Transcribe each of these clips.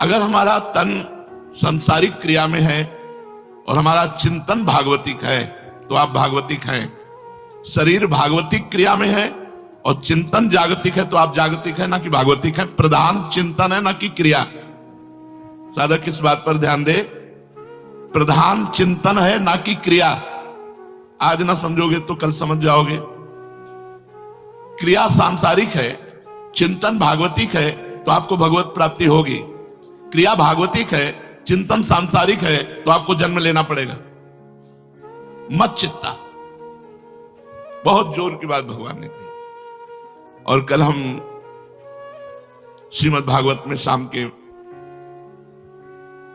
अगर हमारा तन सांसारिक क्रिया में है और हमारा चिंतन भागवतिक है तो आप भागवतिक हैं। शरीर भागवतिक क्रिया में है और चिंतन जागतिक है तो आप जागतिक है ना कि भागवतिक है। प्रधान चिंतन है ना कि क्रिया। साधक इस बात पर ध्यान दे, प्रधान चिंतन है ना कि क्रिया। आज ना समझोगे तो कल समझ जाओगे। क्रिया सांसारिक है, चिंतन भागवतिक है तो आपको भगवत प्राप्ति होगी। क्रिया भागवतिक है, चिंतन सांसारिक है तो आपको जन्म लेना पड़ेगा। मत चित्ता, बहुत जोर की बात भगवान ने कही। और कल हम श्रीमद् भागवत में शाम के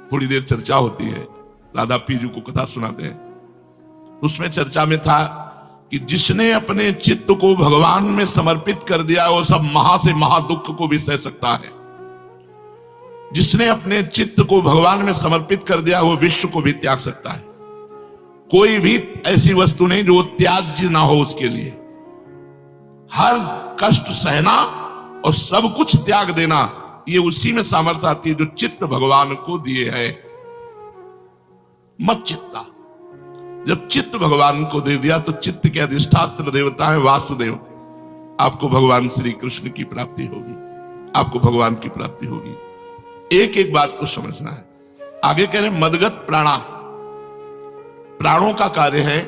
थोड़ी देर चर्चा होती है, राधा पीजू को कथा सुनाते हैं। उसमें चर्चा में था कि जिसने अपने चित्त को भगवान में समर्पित कर दिया वो सब महा से महा दुख को भी सह सकता है। जिसने अपने चित्त को भगवान में समर्पित कर दिया वो विश्व को भी त्याग सकता है। कोई भी ऐसी वस्तु नहीं जो त्याज्य ना हो उसके लिए। हर कष्ट सहना और सब कुछ त्याग देना, ये उसी में सामर्थ्य आती है जो चित्त भगवान को दिए है। मत चित्ता, जब चित्त भगवान को दे दिया तो चित्त के अधिष्ठात्र देवता है वासुदेव। आपको भगवान श्री कृष्ण की प्राप्ति होगी, आपको भगवान की प्राप्ति होगी। एक एक बात को समझना है। आगे कह रहे मदगत प्राणा, प्राणों का कार्य है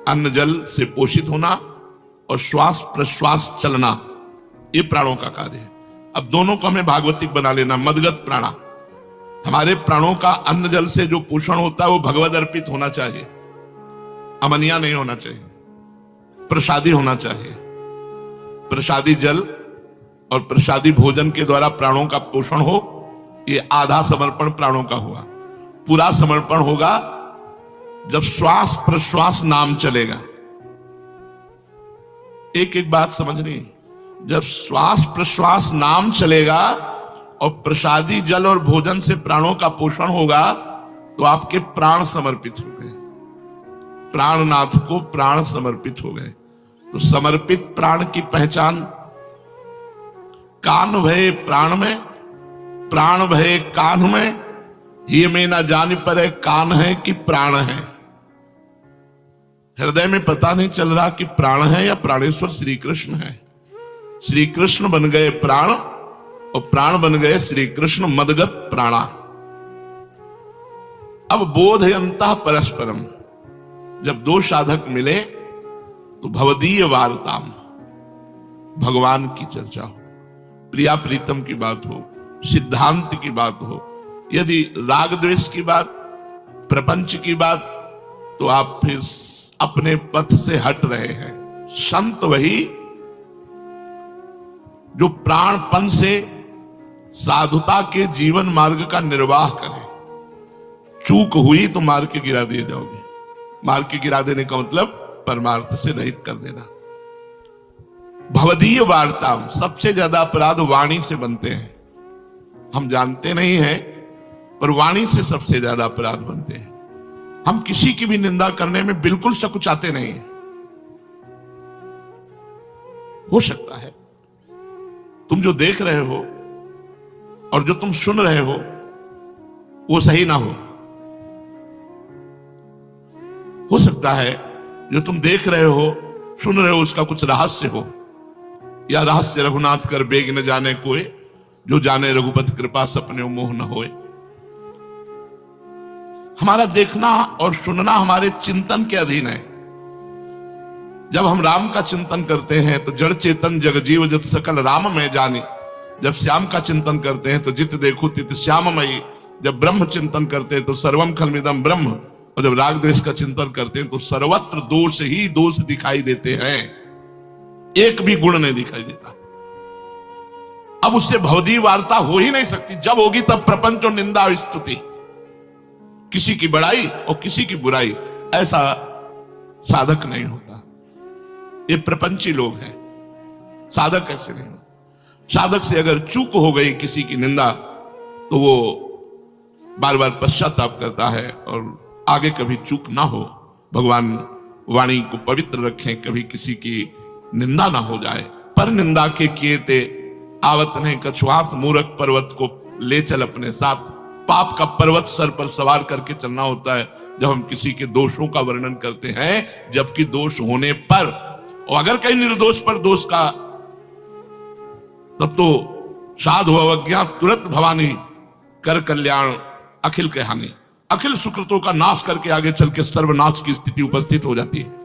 अन्न जल से पोषित होना और श्वास प्रश्वास चलना, ये प्राणों का कार्य है। अब दोनों को हमें भागवतिक बना लेना। मदगत प्राणा, हमारे प्राणों का अन्न जल से जो पोषण होता है वो भगवद अर्पित होना चाहिए, अमनिया नहीं होना चाहिए, प्रसादी होना चाहिए। प्रसादी जल और प्रसादी भोजन के द्वारा प्राणों का पोषण हो, ये आधा समर्पण प्राणों का हुआ। पूरा समर्पण होगा जब श्वास प्रश्वास नाम चलेगा। एक एक बात समझनी, जब श्वास प्रश्वास नाम चलेगा और प्रसादी जल और भोजन से प्राणों का पोषण होगा तो आपके प्राण समर्पित हो गए, प्राणनाथ को प्राण समर्पित हो गए। तो समर्पित प्राण की पहचान, कान भय प्राण में, प्राण भय कान में, ये में ना जान पर कान है कि प्राण है। हृदय में पता नहीं चल रहा कि प्राण है या प्राणेश्वर श्री कृष्ण है। श्री कृष्ण बन गए प्राण और प्राण बन गए श्री कृष्ण, मदगत प्राणा। अब बोधयंतः परस्परम, जब दो साधक मिले तो भवदीय वार्ताम, भगवान की चर्चा हो, प्रिया प्रीतम की बात हो, सिद्धांत की बात हो। यदि राग द्वेष की बात, प्रपंच की बात, तो आप फिर अपने पथ से हट रहे हैं। संत वही जो प्राणपन से साधुता के जीवन मार्ग का निर्वाह करे। चूक हुई तो मार के गिरा दिए जाओगे। मार के गिरा देने का मतलब परमार्थ से रहित कर देना। भवदीय वार्ता, सबसे ज्यादा अपराध वाणी से बनते हैं। हम जानते नहीं हैं पर वाणी से सबसे ज्यादा अपराध बनते हैं। हम किसी की भी निंदा करने में बिल्कुल सकुचाते नहीं हैं। हो सकता है तुम जो देख रहे हो और जो तुम सुन रहे हो वो सही ना हो सकता है जो तुम देख रहे हो सुन रहे हो उसका कुछ रहस्य हो, या रहस्य रघुनाथ कर बेग न जाने कोई, जो जाने रघुपति कृपा सपने मोह न होए। हमारा देखना और सुनना हमारे चिंतन के अधीन है। जब हम राम का चिंतन करते हैं तो जड़ चेतन जग जीव जत सकल राम में जानी। जब श्याम का चिंतन करते हैं तो जित देखो तित श्याममयी। जब ब्रह्म चिंतन करते हैं तो सर्वम खलमिदम ब्रह्म। और जब राग द्वेष का चिंतन करते हैं तो सर्वत्र दोष ही दोष दिखाई देते हैं, एक भी गुण नहीं दिखाई देता। अब उससे भवदीय वार्ता हो ही नहीं सकती। जब होगी तब प्रपंच और निंदा और स्तुति, किसी की बड़ाई और किसी की बुराई। ऐसा साधक नहीं होता। ये प्रपंची लोग हैं, साधक ऐसे नहीं होते। साधक से अगर चूक हो गई किसी की निंदा तो वो बार बार पश्चाताप करता है और आगे कभी चूक ना हो। भगवान वाणी को पवित्र रखें, कभी किसी की निंदा ना हो जाए। पर निंदा के किए ते आवत नहीं कछुआत, मूर्ख पर्वत को ले चल अपने साथ। पाप का पर्वत सर पर सवार करके चलना होता है जब हम किसी के दोषों का वर्णन करते हैं, जबकि दोष होने पर, और अगर कहीं निर्दोष पर दोष का, तब तो साधु अवज्ञा तुरंत भवानी, कर कल्याण अखिल के हानि। अखिल सुकृतों का नाश करके आगे चल के सर्वनाश की स्थिति उपस्थित हो जाती है।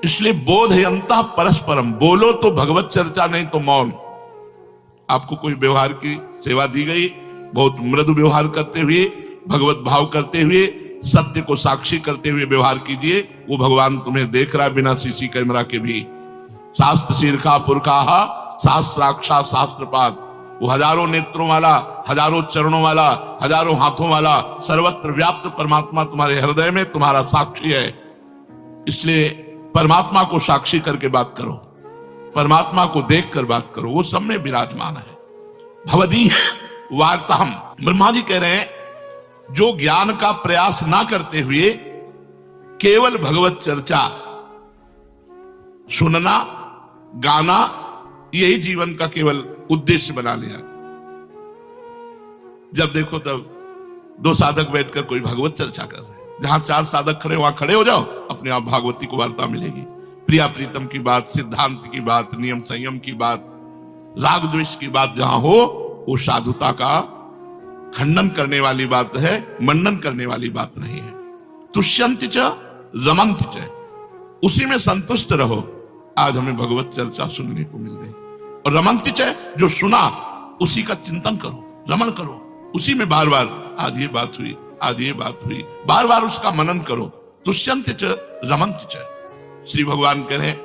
इसलिए बोधयंता परस्परम, बोलो तो भगवत चर्चा, नहीं तो मौन। आपको कोई व्यवहार की सेवा दी गई, बहुत मृदु व्यवहार करते हुए, भगवत भाव करते हुए, सत्य को साक्षी करते हुए व्यवहार कीजिए। वो भगवान तुम्हें देख रहा है बिना सीसी कैमरा के भी। शास्त्र शीर्षा पुरखा शास्त्राक्षा शास्त्रपात, वो हजारों नेत्रों वाला, हजारों चरणों वाला, हजारों हाथों वाला, सर्वत्र व्याप्त परमात्मा तुम्हारे हृदय में तुम्हारा साक्षी है। इसलिए परमात्मा को साक्षी करके बात करो, परमात्मा को देखकर बात करो, वो सब में विराजमान है। भवदीय वार्ताहम, ब्रह्मा जी कह रहे हैं जो ज्ञान का प्रयास ना करते हुए केवल भगवत चर्चा, सुनना, गाना, यही जीवन का केवल उद्देश्य बना लिया। जब देखो तब दो साधक बैठकर कोई भगवत चर्चा कर रहे हैं, जहां चार साधक खड़े वहां खड़े हो जाओ, अपने आप भागवती को वार्ता मिलेगी। प्रिया प्रीतम की बात, सिद्धांत की बात, नियम संयम की बात, राग द्वेष की बात जहां हो, वो साधुता का खंडन करने वाली बात है, मंडन करने वाली बात नहीं है। तुष्यंत च रमंत च, उसी में संतुष्ट रहो। आज हमें भगवत चर्चा सुनने को मिल गई। और रमंत च, जो सुना उसी का चिंतन करो, रमण करो, उसी में बार बार आज ये बात हुई, आज ये बात हुई, बार बार उसका मनन करो। तुष्यंत च रमंत च, श्री भगवान कह रहे हैं